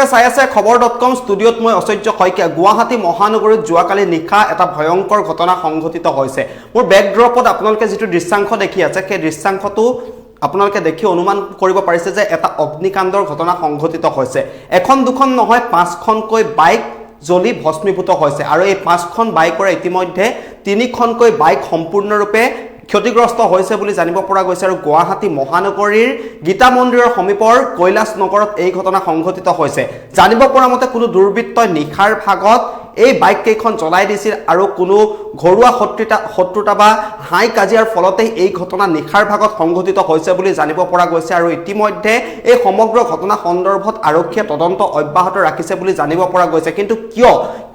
চাই আছে খবৰ.com ষ্টুডিঅ'ত মই অচৈৰ্য শইকীয়া গুৱাহাটী মহানগৰীত যোৱাকালি নিশা এটা ভয়ংকৰ ঘটনা সংঘটিত হৈছে মোৰ বেকড্ৰপত আপোনালোকে যেটো দৃশ্যাংশ দেখি আছে সেই দৃশ্যাংশটো আপোনালোকে দেখি অনুমান কৰিব পাৰিছে যে এটা অগ্নিকাণ্ডৰ ঘটনা সংঘটিত হৈছে এখন দুখন নহয় পাঁচখনকৈ বাইক জ্বলি ভস্মীভূত হৈছে আৰু এই পাঁচখন বাইকৰ ইতিমধ্যে তিনিখনকৈ বাইক সম্পূৰ্ণৰূপে ক্ষতিগ্ৰস্ত হৈছে বুলি জানিব পৰা গৈছে আৰু গুৱাহাটী মহানগৰীৰ গীতা মন্দিৰৰ সমীপৰ কৈলাশ নগৰত এই ঘটনা সংঘটিত হৈছে জানিব পৰা মতে কোনো দুৰ্বৃত্তই নিখাৰ ভাগত এই বাইক কেইখন জ্বলাই দিছিল আৰু কোনো ঘৰুৱা শত্ৰুতা বা হাই কাজিয়াৰ ফলতে এই ঘটনা নিখাৰ ভাগত সংঘটিত হৈছে বুলি জানিব পৰা গৈছে আৰু ইতিমধ্যে এই সমগ্ৰ ঘটনা সন্দৰ্ভত আৰক্ষীয়ে তদন্ত অব্যাহত ৰাখিছে বুলি জানিব পৰা গৈছে কিন্তু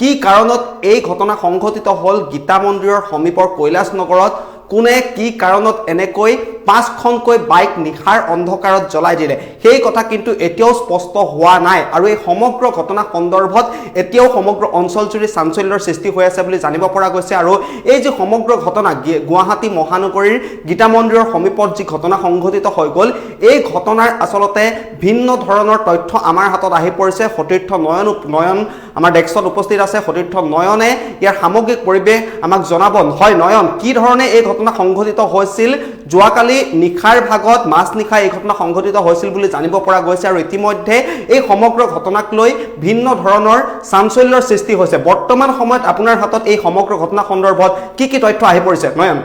কি কাৰণত এই ঘটনা সংঘটিত হ'ল গীতা মন্দিৰৰ সমীপৰ কৈলাশ নগৰত কোনে কি কাৰণত এনেকৈ পাঁচখনকৈ বাইক নিখাৰ অন্ধকাৰত জ্বলাই দিলে সেই কথা কিন্তু এতিয়াও স্পষ্ট হোৱা নাই আৰু এই সমগ্ৰ ঘটনা সন্দৰ্ভত এতিয়াও সমগ্ৰ অঞ্চলজুৰি চাঞ্চল্যৰ সৃষ্টি হৈ আছে বুলি জানিব পৰা গৈছে আৰু এই যে সমগ্ৰ ঘটনা গুৱাহাটী মহানগৰীৰ গীতা মন্দিৰৰ সমীপত যি ঘটনা সংঘটিত হৈ গ'ল এই ঘটনাৰ আসলতে ভিন্ন ধৰণৰ তথ্য আমাৰ হাতত আহি পৰিছে সতীৰ্থ নয়ন আমাৰ ডেস্কত উপস্থিত আছে সতীৰ্থ নয়নে ইয়াৰ সামগ্ৰিক পৰিৱেশ আমাক জনাব হয় নয়ন কি ধৰণে এই ঘটনা সংঘটিত হৈছিল যোৱাকালি নিখাৰ ভাগত মাছ নিখা এই ঘটনা সংঘটিত হৈছিল বুলি জানিব পৰা গৈছে আৰু ইতিমধ্যে এই সমগ্ৰ ঘটনাক লৈ ভিন্ন ধৰণৰ চাঞ্চল্যৰ সৃষ্টি হৈছে বৰ্তমান সময়ত আপোনাৰ হাতত এই সমগ্ৰ ঘটনা সন্দৰ্ভত কি তথ্য আহি পৰিছে নয়ন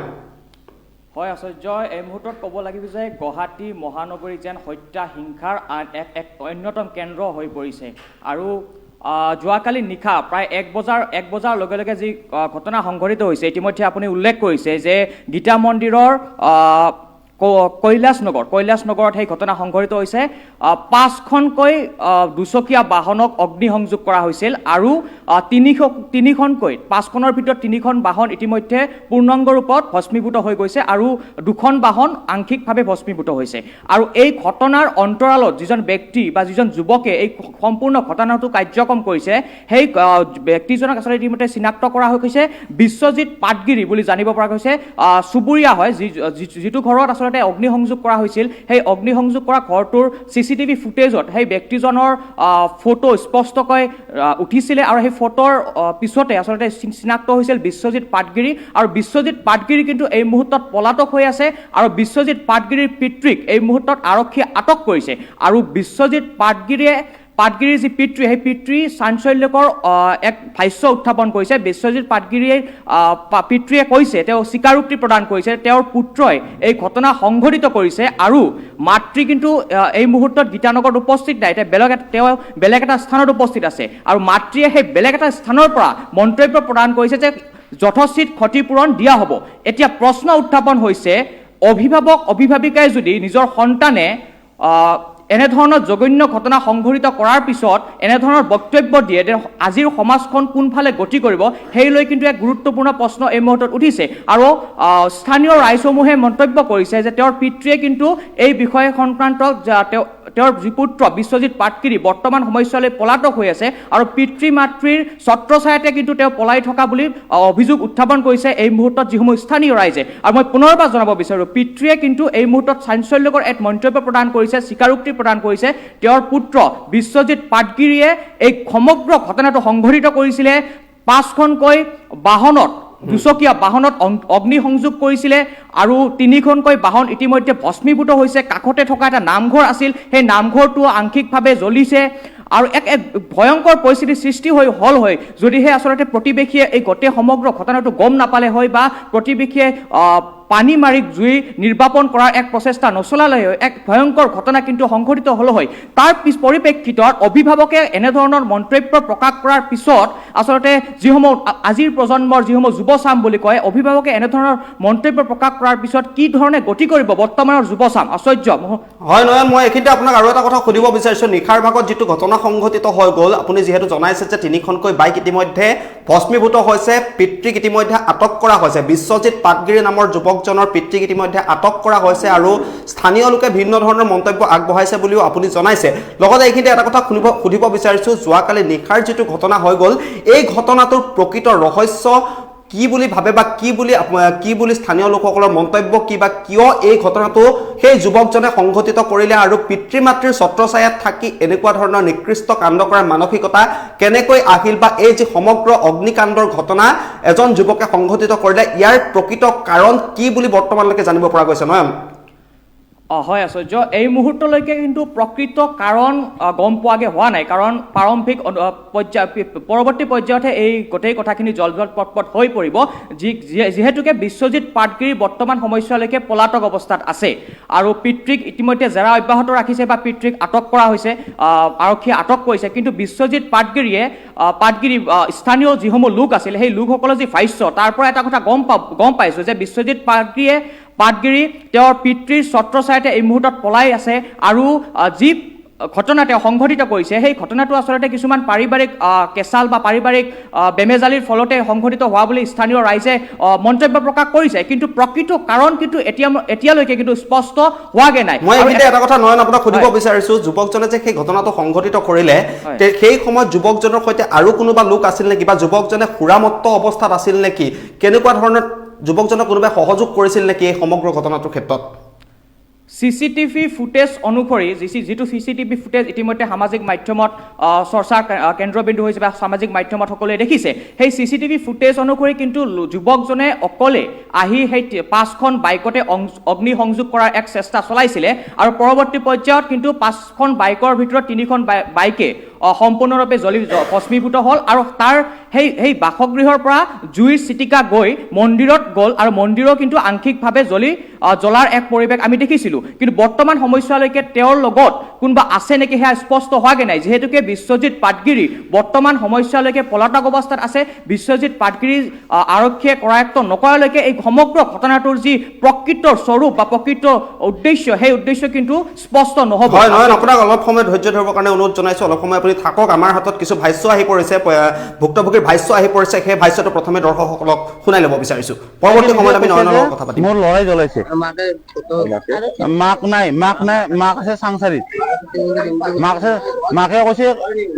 হয় আচৰ্য এই মুহূৰ্তত ক'ব লাগিব যে গুৱাহাটী মহানগৰী যেন হত্যা হিংসাৰ এক অন্যতম কেন্দ্ৰ হৈ পৰিছে আৰু যোৱাকালি নিশা প্ৰায় এক বজাৰ লগে লগে যি ঘটনা সংঘটিত হৈছে ইতিমধ্যে আপুনি উল্লেখ কৰিছে যে গীতা মন্দিৰৰ কৈলাশ নগৰত সেই ঘটনা সংঘটিত হৈছে পাঁচখনকৈ দুচকীয়া বাহনক অগ্নিসংযোগ কৰা হৈছিল আৰু তিনিখনকৈ পাঁচখনৰ ভিতৰত তিনিখন বাহন ইতিমধ্যে পূৰ্ণাংগ ৰূপত ভস্মীভূত হৈ গৈছে আৰু দুখন বাহন আংশিকভাৱে ভস্মীভূত হৈছে আৰু এই ঘটনাৰ অন্তৰালত যিজন ব্যক্তি বা যিজন যুৱকে এই সম্পূৰ্ণ ঘটনাটো কাৰ্যক্ৰম কৰিছে সেই ব্যক্তিজনক আচলতে ইতিমধ্যে চিনাক্ত কৰা হৈছে বিশ্বজিৎ পাটগিৰি বুলি জানিব পৰা গৈছে চুবুৰীয়া হয় যিটো ঘৰত আচলতে অগ্নিসংযোগ কৰা হৈছিল সেই অগ্নিসংযোগ কৰা ঘৰটোৰ চিচিটিভি ফুটেজত সেই ব্যক্তিজনৰ ফটো স্পষ্টকৈ উঠিছিলে আৰু সেই ফটোৰ পিছতে আচলতে চিনাক্ত হৈছিল বিশ্বজিৎ পাটগিৰি আৰু বিশ্বজিৎ পাটগিৰি কিন্তু এই মুহূৰ্তত পলাতক হৈ আছে আৰু বিশ্বজিৎ পাটগিৰিৰ পিতৃক এই মুহূৰ্তত আৰক্ষীয়ে আটক কৰিছে আৰু বিশ্বজিৎ পাটগিৰিৰ যি পিতৃ সেই পিতৃ চাঞ্চল্যকৰ এক ভাষ্য উত্থাপন কৰিছে বিশ্বজিৎ পাটগিৰিৰ পিতৃয়ে কৈছে তেওঁ স্বীকাৰোক্তি প্ৰদান কৰিছে তেওঁৰ পুত্ৰই এই ঘটনা সংঘটিত কৰিছে আৰু মাতৃ কিন্তু এই মুহূৰ্তত গীতানগৰত উপস্থিত নাই তেওঁ বেলেগ এটা স্থানত উপস্থিত আছে আৰু মাতৃয়ে সেই বেলেগ এটা স্থানৰ পৰা মন্তব্য প্ৰদান কৰিছে যে যথোচিত ক্ষতিপূৰণ দিয়া হ'ব এতিয়া প্ৰশ্ন উত্থাপন হৈছে অভিভাৱিকাই যদি নিজৰ সন্তানে এনেধৰণৰ জঘন্য ঘটনা সংঘটিত কৰাৰ পিছত এনেধৰণৰ বক্তব্য দিয়ে যে আজিৰ সমাজখন কোনফালে গতি কৰিব সেই লৈ কিন্তু এক গুৰুত্বপূৰ্ণ প্ৰশ্ন এই মুহূৰ্তত উঠিছে আৰু স্থানীয় ৰাইজসমূহে মন্তব্য কৰিছে যে তেওঁৰ পিতৃয়ে কিন্তু এই বিষয় সংক্ৰান্তত তেওঁৰ যি পুত্ৰ বিশ্বজিৎ পাটগিৰি বৰ্তমান সময়ছোৱালৈ পলাতক হৈ আছে আৰু পিতৃ মাতৃৰ ছত্ৰছায়াতে কিন্তু তেওঁ পলাই থকা বুলি অভিযোগ উত্থাপন কৰিছে এই মুহূৰ্তত যিসমূহ স্থানীয় ৰাইজে আৰু মই পুনৰবাৰ জনাব বিচাৰোঁ পিতৃয়ে কিন্তু এই মুহূৰ্তত চাঞ্চল্যকৰ এক মন্তব্য প্ৰদান কৰিছে স্বীকাৰোক্তি প্ৰদান কৰিছে তেওঁৰ পুত্ৰ বিশ্বজিৎ পাটগিৰিয়ে এই সমগ্ৰ ঘটনাটো সংঘটিত কৰিছিলে পাঁচখনকৈ বাহনত দুচকীয়া বাহনত অগ্নিসংযোগ কৰিছিলে আৰু তিনিখনকৈ বাহন ইতিমধ্যে ভস্মীভূত হৈছে কাষতে থকা এটা নামঘৰ আছিল সেই নামঘৰটো আংশিকভাৱে জ্বলিছে আৰু এক ভয়ংকৰ পৰিস্থিতিৰ সৃষ্টি হ'ল যদিহে আচলতে প্ৰতিবেশীয়ে এই গোটেই সমগ্ৰ ঘটনাটো গম নাপালে হয় বা প্ৰতিবেশীয়ে পানী মাৰি জুই নিৰ্বাপন কৰাৰ এক প্ৰচেষ্টা নচলালে হয় এক ভয়ংকৰ ঘটনা কিন্তু সংঘটিত হ'ল হয় তাৰ পৰিপ্ৰেক্ষিতত অভিভাৱকে এনেধৰণৰ মন্তব্য প্ৰকাশ কৰাৰ পিছত আচলতে যিসমূহ আজিৰ প্ৰজন্মৰ যিসমূহ যুৱচাম বুলি কয় অভিভাৱকে এনেধৰণৰ মন্তব্য প্ৰকাশ কৰাৰ পিছত কি ধৰণে গতি কৰিব বৰ্তমানৰ যুৱচাম আশ্চৰ্য হয় নয়ন মই এইখিনিতে আপোনাক আৰু এটা কথা সুধিব বিচাৰিছোঁ নিখাৰ ভাগত যিটো ঘটনা সংঘটিত হৈ গ'ল আপুনি যিহেতু জনাইছে যে তিনিখনকৈ বাইক ইতিমধ্যে ভস্মীভূত হৈছে পিতৃক ইতিমধ্যে আটক কৰা হৈছে বিশ্বজিৎ পাটগিৰি নামৰ যুৱকজনৰ পিতৃক ইতিমধ্যে আটক কৰা হৈছে আৰু স্থানীয় লোকে ভিন্ন ধৰণৰ মন্তব্য আগবঢ়াইছে বুলিও আপুনি জনাইছে লগতে এইখিনিতে এটা কথা সুধিব বিচাৰিছোঁ যোৱাকালি নিখাৰ যিটো ঘটনা হৈ গ'ল এই ঘটনাটোৰ প্ৰকৃত ৰহস্য কি বুলি ভাবে বা কি বুলি স্থানীয় লোকসকলৰ মন্তব্য কি বা কিয় এই ঘটনাটো সেই যুৱকজনে সংঘটিত কৰিলে আৰু পিতৃ মাতৃৰ ছত্ৰছায়াত থাকি এনেকুৱা ধৰণৰ নিকৃষ্ট কাণ্ড কৰাৰ মানসিকতা কেনেকৈ আহিল বা এই যে সমগ্ৰ অগ্নিকাণ্ডৰ ঘটনা এজন যুৱকে সংঘটিত কৰিলে ইয়াৰ প্ৰকৃত কাৰণ কি বুলি বৰ্তমানলৈকে জানিব পৰা গৈছে নয়ন হয় আচাৰ্য এই মুহূৰ্তলৈকে কিন্তু প্ৰকৃত কাৰণ গম পোৱাগে হোৱা নাই কাৰণ প্ৰাৰম্ভিক পৰৱৰ্তী পৰ্যায়তহে এই গোটেই কথাখিনি জলজল পটপট হৈ পৰিব যিহেতুকে বিশ্বজিৎ পাটগিৰি বৰ্তমান সময়লৈকে পলাতক অৱস্থাত আছে আৰু পিতৃক ইতিমধ্যে জেৰা অব্যাহত ৰাখিছে বা পিতৃক আটক কৰা হৈছে আৰক্ষীয়ে আটক কৰিছে কিন্তু বিশ্বজিৎ পাটগিৰি স্থানীয় যিসমূহ লোক আছিল সেই লোকসকলৰ যি ভাষ্য তাৰ পৰা এটা কথা গম পাইছোঁ যে বিশ্বজিৎ পাটগিৰি তেওঁৰ পিতৃৰ ছত্ৰছায়াতে এই মুহূৰ্তত পলাই আছে আৰু যি ঘটনা তেওঁ সংঘটিত কৰিছে সেই ঘটনাটো আচলতে কিছুমান পাৰিবাৰিক কেঁচাল বা পাৰিবাৰিক বেমেজালিৰ ফলতে সংঘটিত হোৱা বুলি স্থানীয় ৰাইজে মন্তব্য প্ৰকাশ কৰিছে কিন্তু প্ৰকৃত কাৰণ কিন্তু এতিয়ালৈকে কিন্তু স্পষ্ট হোৱাগে নাই মই এটা কথা নয়ন আপোনাক সুধিব বিচাৰিছো যুৱকজনে যে সেই ঘটনাটো সংঘটিত কৰিলে সেই সময়ত যুৱকজনৰ সৈতে আৰু কোনোবা লোক আছিল নেকি বা যুৱকজনে সুৰামত্ত অৱস্থাত আছিল নেকি কেনেকুৱা ধৰণৰ যুৱকজনক কোনোবাই সহযোগ কৰিছিল নেকি এই সমগ্ৰ ঘটনাটোৰ ক্ষেত্ৰত চিচিটিভি ফুটেজ অনুসৰি যিটো চিচিটিভি ফুটেজ ইতিমধ্যে সামাজিক মাধ্যমত চৰ্চাৰ কেন্দ্ৰবিন্দু হৈছে বা সামাজিক মাধ্যমত সকলোৱে দেখিছে সেই চিচিটিভি ফুটেজ অনুসৰি কিন্তু যুৱকজনে অকলে আহি সেই 5খন বাইকতে অগ্নিসংযোগ কৰাৰ এক চেষ্টা চলাইছিলে আৰু পৰৱৰ্তী পৰ্যায়ত কিন্তু 5খন বাইকৰ ভিতৰত 3খন বাইকে সম্পূৰ্ণৰূপে ভস্মীভূত হ'ল আৰু তাৰ সেই বাসগৃহৰ পৰা জুইৰ চিটিকা গৈ মন্দিৰত গ'ল আৰু মন্দিৰো কিন্তু আংশিকভাৱে জ্বলাৰ এক পৰিৱেশ আমি দেখিছিলোঁ কিন্তু বৰ্তমান সময়লৈকে তেওঁৰ লগত কোনোবা আছে নেকি সেয়া স্পষ্ট হোৱাগে নাই যিহেতুকে বিশ্বজিৎ পাটগিৰি বৰ্তমান সময়লৈকে পলাতক অৱস্থাত আছে বিশ্বজিৎ পাটগিৰি আৰক্ষীয়ে কৰায়ত্ব নকৰালৈকে এই সমগ্ৰ ঘটনাটোৰ যি প্ৰকৃত স্বৰূপ বা প্ৰকৃত উদ্দেশ্য সেই উদ্দেশ্য কিন্তু স্পষ্ট নহ'ব হয় নহয় আপোনাক অলপ সময় ধৈৰ্য ধৰিবৰ কাৰণে অনুৰোধ জনাইছোঁ অলপ সময় আপুনি থাকক আমাৰ হাতত কিছু ভাষ্য আহি পৰিছে ভুক্তভোগীৰ ভাষ্য আহি পৰিছে সেই ভাষ্যটো প্ৰথমে দৰ্শকসকলক শুনাই ল'ব বিচাৰিছোঁ পৰৱৰ্তী সময়ত আমি নয়নৰ কথা পাতিম মোৰ ল'ৰাই জ্বলাইছে মাক নাই মাক আছে চাংচাৰিত মাকে কৈছে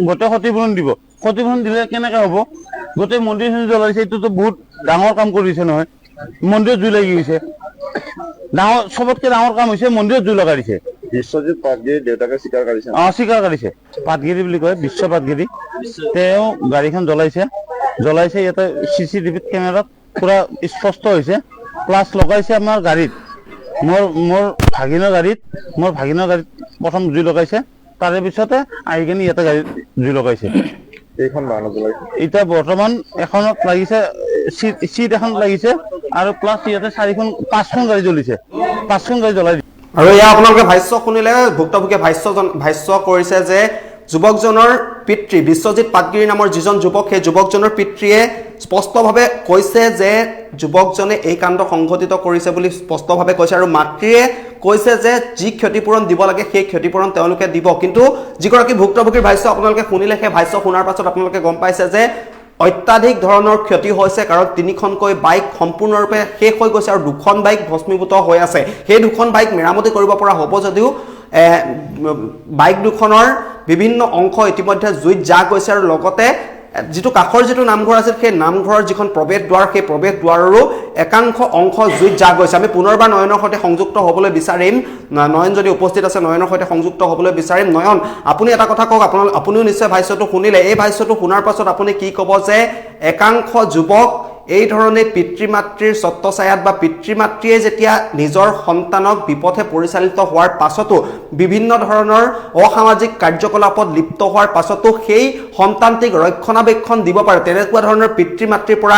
গোটেই ক্ষতিপূৰণ দিব ক্ষতিপূৰণ দিলে কেনেকে হ'ব গোটেই মন্দিৰ জ্বলাইছে এইটোতো বহুত ডাঙৰ কাম কৰিছে নহয় মন্দিৰত জুই লাগি গৈছে চবতকে ডাঙৰ কাম হৈছে মন্দিৰত জুই লগাই দিছে বিশ্বজিৎ পাটগিৰি দেউতাকে স্বীকাৰ কৰিছে স্বীকাৰ কৰিছে পাটগিৰি বুলি কয় বিশ্ব পাটগিৰি তেওঁ গাড়ীখন জ্বলাইছে ইয়াতে চিচিটিভিত কেমেৰাত পুৰা স্পষ্ট হৈছে প্লাছ লগাইছে আমাৰ গাড়ীত মোৰ ভাগিনৰ গাড়ীত প্ৰথম জুই লগাইছে তাৰে পিছতে আহি কিনে ইয়াতে গাড়ীত জুই লগাইছে এইখন বাহনত জ্বলাইছে এতিয়া বৰ্তমান এখনত লাগিছে চিট এখন লাগিছে আৰু প্লাছ ইয়াতে 5খন গাড়ী জ্বলিছে 5খন গাড়ী জ্বলাই আৰু এয়া আপোনালোকে ভাষ্য শুনিলে ভুক্তভোগীয়ে ভাষ্য কৰিছে যে যুৱকজনৰ পিতৃ বিশ্বজিৎ পাটগিৰি নামৰ যিজন যুৱক সেই যুৱকজনৰ পিতৃয়ে স্পষ্টভাৱে কৈছে যে যুৱকজনে এই কাণ্ড সংঘটিত কৰিছে বুলি স্পষ্টভাৱে কৈছে আৰু মাতৃয়ে কৈছে যে যি ক্ষতিপূৰণ দিব লাগে সেই ক্ষতিপূৰণ তেওঁলোকে দিব কিন্তু যিগৰাকী ভুক্তভোগীৰ ভাষ্য আপোনালোকে শুনিলে সেই ভাষ্য শুনাৰ পাছত আপোনালোকে গম পাইছে যে অত্যাধিক ধৰণৰ ক্ষতি হৈছে কাৰণ 3খনকৈ বাইক সম্পূৰ্ণৰূপে শেষ হৈ গৈছে আৰু 2খন বাইক ভস্মীভূত হৈ আছে সেই 2খন বাইক মেৰামতি কৰিব পৰা হ'ব যদিও বাইক দুখনৰ বিভিন্ন অংশ ইতিমধ্যে জুইত জাগ গৈছে আৰু লগতে যিটো কাষৰ যিটো নামঘৰ আছিল সেই নামঘৰৰ যিখন প্ৰৱেশ দ্বাৰ সেই প্ৰৱেশ দ্বাৰৰো একাংশ অংশ জুইত জাগ গৈছে আমি পুনৰবাৰ নয়নৰ সৈতে সংযুক্ত হ'বলৈ বিচাৰিম নয়ন যদি উপস্থিত আছে নয়নৰ সৈতে সংযুক্ত হ'বলৈ বিচাৰিম নয়ন আপুনি এটা কথা কওক আপুনিও নিশ্চয় ভাষ্যটো শুনিলে এই ভাষ্যটো শুনাৰ পাছত আপুনি কি ক'ব যে একাংশ যুৱক এই ধৰণে পিতৃ মাতৃৰ ছত্ৰছায়াত বা পিতৃ মাতৃয়ে যেতিয়া নিজৰ সন্তানক বিপথে পৰিচালিত হোৱাৰ পাছতো বিভিন্ন ধৰণৰ অসামাজিক কাৰ্যকলাপত লিপ্ত হোৱাৰ পাছতো সেই সন্তানটিক ৰক্ষণাবেক্ষণ দিব পাৰে তেনেকুৱা ধৰণৰ পিতৃ মাতৃৰ পৰা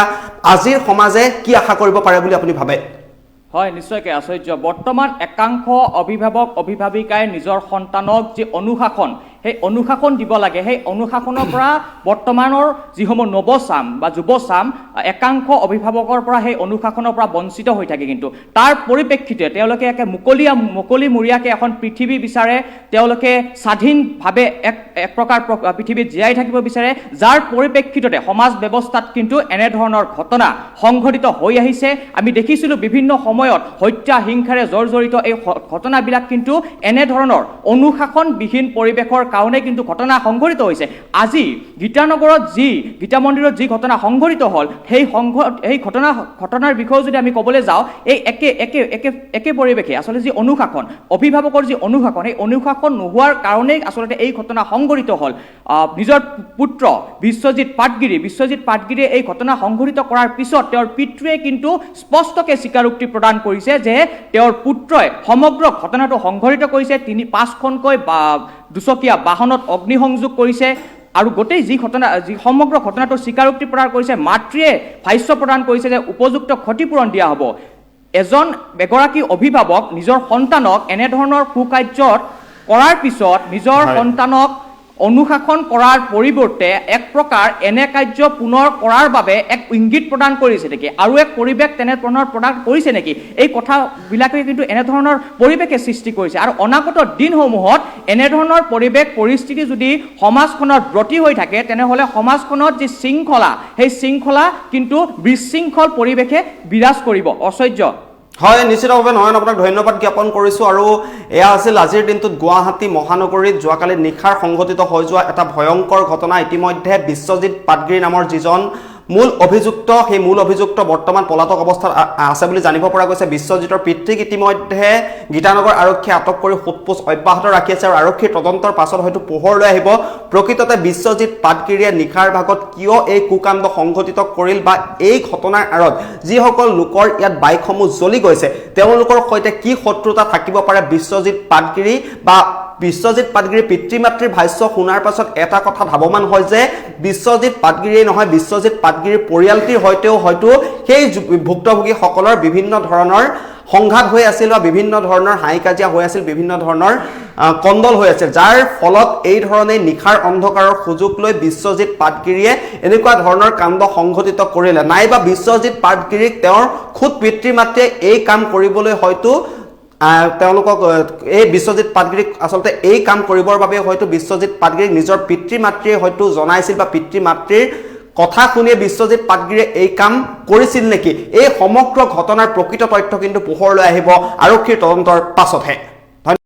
আজিৰ সমাজে কি আশা কৰিব পাৰে বুলি আপুনি ভাবে হয় নিশ্চয়কৈ আশ্চৰ্য বৰ্তমান একাংশ অভিভাৱক অভিভাৱিকাই নিজৰ সন্তানক যি অনুশাসন সেই অনুশাসন দিব লাগে সেই অনুশাসনৰ পৰা বৰ্তমানৰ যিসমূহ নৱচাম বা যুৱচাম একাংশ অভিভাৱকৰ পৰা সেই অনুশাসনৰ পৰা বঞ্চিত হৈ থাকে কিন্তু তাৰ পৰিপ্ৰেক্ষিতে তেওঁলোকে একে মুকলিমূৰীয়াকৈ এখন পৃথিৱী বিচাৰে তেওঁলোকে স্বাধীনভাৱে এক প্ৰকাৰ পৃথিৱীত জীয়াই থাকিব বিচাৰে যাৰ পৰিপ্ৰেক্ষিততে সমাজ ব্যৱস্থাত কিন্তু এনেধৰণৰ ঘটনা সংঘটিত হৈ আহিছে আমি দেখিছিলোঁ বিভিন্ন সময়ত হত্যা হিংসাৰে জৰ্জৰিত এই ঘটনাবিলাক কিন্তু এনেধৰণৰ অনুশাসনবিহীন পৰিৱেশৰ কাৰণে কিন্তু ঘটনা সংঘটিত হৈছে আজি গীতানগৰত গীতা মন্দিৰত যি ঘটনা সংঘটিত হ'ল সেই ঘটনাৰ বিষয়ে যদি আমি ক'বলৈ যাওঁ এই একে পৰিৱেশে আচলতে যি অনুশাসন অভিভাৱকৰ যি অনুশাসন এই অনুশাসন নোহোৱাৰ কাৰণেই আচলতে এই ঘটনা সংঘটিত হ'ল নিজৰ পুত্ৰ বিশ্বজিৎ পাটগিৰিয়ে এই ঘটনা সংঘটিত কৰাৰ পিছত তেওঁৰ পিতৃয়ে কিন্তু স্পষ্টকৈ স্বীকাৰোক্তি প্ৰদান কৰিছে যে তেওঁৰ পুত্ৰই সমগ্ৰ ঘটনাটো সংঘটিত কৰিছে 5খনকৈ দুচকীয়া বাহনত অগ্নিসংযোগ কৰিছে আৰু গোটেই যি সমগ্ৰ ঘটনাটো স্বীকাৰোক্তি প্ৰদান কৰিছে মাতৃয়ে ভাষ্য প্ৰদান কৰিছে যে উপযুক্ত ক্ষতিপূৰণ দিয়া হ'ব এগৰাকী অভিভাৱক নিজৰ সন্তানক এনেধৰণৰ কুকাৰ্যত কৰাৰ পিছত নিজৰ সন্তানক অনুশাসন কৰাৰ পৰিৱৰ্তে এক প্ৰকাৰ এনে কাৰ্য পুনৰ কৰাৰ বাবে এক ইংগিত প্ৰদান কৰিছে নেকি আৰু এক পৰিৱেশ তেনেধৰণৰ প্ৰদান কৰিছে নেকি এই কথাবিলাকে কিন্তু এনেধৰণৰ পৰিৱেশে সৃষ্টি কৰিছে আৰু অনাগত দিনসমূহত এনেধৰণৰ পৰিৱেশ পৰিস্থিতি যদি সমাজখনত ব্ৰতি হৈ থাকে তেনেহ'লে সমাজখনত যি শৃংখলা সেই শৃংখলা কিন্তু বিশৃংখল পৰিৱেশে বিৰাজ কৰিব ঐশ্বৰ্য হয় নিশ্চিতভাৱে নয়ন আপোনাক ধন্যবাদ জ্ঞাপন কৰিছোঁ আৰু এয়া আছিল আজিৰ দিনটোত গুৱাহাটী মহানগৰীত যোৱাকালি নিশাৰ সংঘটিত হৈ যোৱা এটা ভয়ংকৰ ঘটনা ইতিমধ্যে বিশ্বজিৎ পাটগিৰি নামৰ যিজন মূল অভিযুক্ত সেই মূল অভিযুক্ত বৰ্তমান পলাতক অৱস্থাত আছে বুলি জানিব পৰা গৈছে বিশ্বজিতৰ পিতৃক ইতিমধ্যে গীতানগৰ আৰক্ষীয়ে আটক কৰি সোধপোছ অব্যাহত ৰাখি আছে আৰু আৰক্ষীৰ তদন্তৰ পাছত হয়তো পোহৰলৈ আহিব প্ৰকৃততে বিশ্বজিৎ পাটগিৰিয়ে নিশাৰ ভাগত কিয় এই কুকাণ্ড সংঘটিত কৰিল বা এই ঘটনাৰ আঁৰত যিসকল লোকৰ ইয়াত বাইকসমূহ জ্বলি গৈছে তেওঁলোকৰ সৈতে কি শত্ৰুতা থাকিব পাৰে বিশ্বজিৎ পাটগিৰি বা বিশ্বজিৎ পাটগিৰিৰ পিতৃ মাতৃৰ ভাষ্য শুনাৰ পাছত এটা কথা ধাৱমান হয় যে বিশ্বজিৎ পাটগিৰিয়ে নহয় বিশ্বজিৎ পাটগিৰিৰ পৰিয়ালটিৰ সৈতেও হয়তো সেই ভুক্তভোগীসকলৰ বিভিন্ন ধৰণৰ সংঘাত হৈ আছিল বা বিভিন্ন ধৰণৰ হাই কাজিয়া হৈ আছিল বিভিন্ন ধৰণৰ কন্দল হৈ আছিল যাৰ ফলত এই ধৰণে নিশাৰ অন্ধকাৰৰ সুযোগ লৈ বিশ্বজিৎ পাটগিৰিয়ে এনেকুৱা ধৰণৰ কাণ্ড সংঘটিত কৰিলে নাইবা বিশ্বজিৎ পাটগিৰিক তেওঁৰ খুদ পিতৃ মাতৃয়ে এই কাম কৰিবলৈ হয়তো তেওঁলোকক এই বিশ্বজিৎ পাটগিৰিক আচলতে এই কাম কৰিবৰ বাবে হয়তো বিশ্বজিৎ পাটগিৰিক নিজৰ পিতৃ মাতৃয়ে হয়তো জনাইছিল বা পিতৃ মাতৃৰ কথা শুনিয়ে বিশ্বজিৎ পাটগিৰিয়ে এই কাম কৰিছিল নেকি এই সমগ্ৰ ঘটনাৰ প্ৰকৃত তথ্য কিন্তু পোহৰলৈ আহিব আৰক্ষীৰ তদন্তৰ পাছতহে